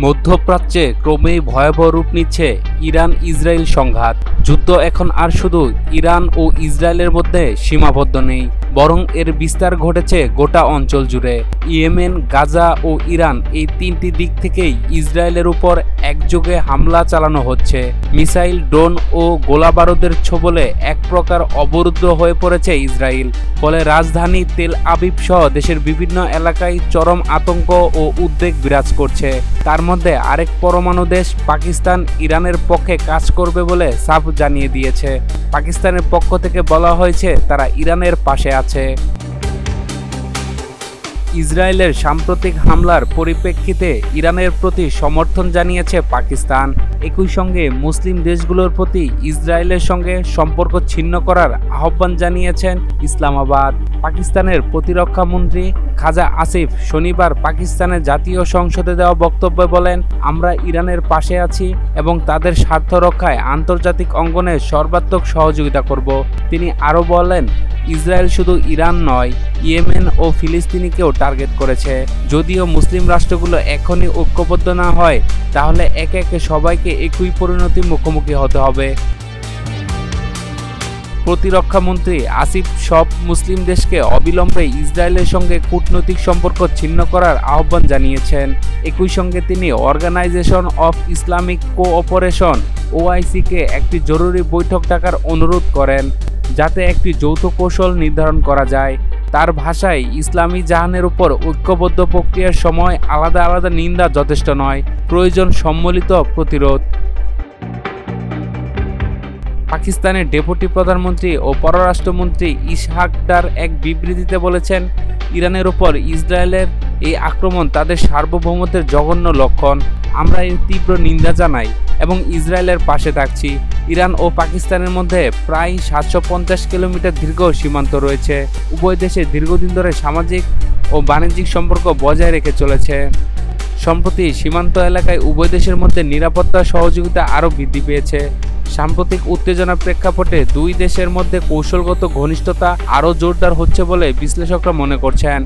মধ্যপ্রাচ্যে ক্রমেই ভয়াবহ রূপ নিচ্ছে ইরান ইসরায়েল সংঘাত। যুদ্ধ এখন আর শুধু ইরান ও ইসরায়েলের মধ্যে সীমাবদ্ধ নেই, বরং এর বিস্তার ঘটেছে গোটা অঞ্চল জুড়ে। ইয়েমেন, গাজা ও ইরান এই তিনটি দিক থেকেই ইসরায়েলের উপর একযোগে হামলা চালানো হচ্ছে। মিসাইল, ড্রোন ও গোলাবারুদের ছোবলে এক প্রকার অবরুদ্ধ হয়ে পড়েছে ইসরায়েল। ফলে রাজধানী তেল আবিব সহ দেশের বিভিন্ন এলাকায় চরম আতঙ্ক ও উদ্বেগ বিরাজ করছে। তার মধ্যে আরেক পরমাণু দেশ পাকিস্তান ইরানের পক্ষে কাজ করবে বলে সাফ জানিয়ে দিয়েছে। পাকিস্তানের পক্ষ থেকে বলা হয়েছে তারা ইরানের পাশে আছে। ইসরায়েলের সাম্প্রতিক হামলার পরিপ্রেক্ষিতে ইরানের প্রতি সমর্থন জানিয়েছে পাকিস্তান। একই সঙ্গে মুসলিম দেশগুলোর প্রতি ইসরায়েলের সঙ্গে সম্পর্ক ছিন্ন করার আহ্বান জানিয়েছেন ইসলামাবাদ। পাকিস্তানের প্রতিরক্ষা মন্ত্রী খাজা আসিফ শনিবার পাকিস্তানের জাতীয় সংসদে দেওয়া বক্তব্যে বলেন, আমরা ইরানের পাশে আছি এবং তাদের স্বার্থ রক্ষায় আন্তর্জাতিক অঙ্গনে সর্বাত্মক সহযোগিতা করব। তিনি আরও বলেন, ইসরায়েল শুধু ইরান নয়, ইয়েমেন ও ফিলিস্তিনিকেও টার্গেট করেছে। যদিও মুসলিম রাষ্ট্রগুলো এখনই ঐক্যবদ্ধ না হয়, তাহলে একে একে সবাইকে একই পরিণতির মুখোমুখি হতে হবে। প্রতিরক্ষা মন্ত্রী আসিফ সব মুসলিম দেশকে অবিলম্বে ইসরায়েলের সঙ্গে কূটনৈতিক সম্পর্ক ছিন্ন করার আহ্বান জানিয়েছেন। একই সঙ্গে তিনি অর্গানাইজেশন অফ ইসলামিক কোঅপারেশন OIC-কে একটি জরুরি বৈঠক ডাকার অনুরোধ করেন, যাতে একটি যৌথ কৌশল নির্ধারণ করা যায়। তার ভাষায়, ইসলামী জাহানের উপর ঐক্যবদ্ধ প্রক্রিয়ার সময় আলাদা আলাদা নিন্দা যথেষ্ট নয়, প্রয়োজন সম্মিলিত প্রতিরোধ। পাকিস্তানের ডেপুটি প্রধানমন্ত্রী ও পররাষ্ট্রমন্ত্রী ইসহাক ডার এক বিবৃতিতে বলেছেন, ইরানের উপর ইসরায়েলের এই আক্রমণ তাদের সার্বভৌমত্বের জঘন্য লক্ষণ। আমরা এর তীব্র নিন্দা জানাই এবং ইসরায়েলের পাশে থাকছি। ইরান ও পাকিস্তানের মধ্যে প্রায় 750 কিলোমিটার দীর্ঘ সীমান্ত রয়েছে। উভয় দেশে দীর্ঘদিন ধরে সামাজিক ও বাণিজ্যিক সম্পর্ক বজায় রেখে চলেছে। সম্প্রতি সীমান্ত এলাকায় উভয় দেশের মধ্যে নিরাপত্তা সহযোগিতা আরও বৃদ্ধি পেয়েছে। সাম্প্রতিক উত্তেজনার প্রেক্ষাপটে দুই দেশের মধ্যে কৌশলগত ঘনিষ্ঠতা আরও জোরদার হচ্ছে বলে বিশ্লেষকরা মনে করছেন।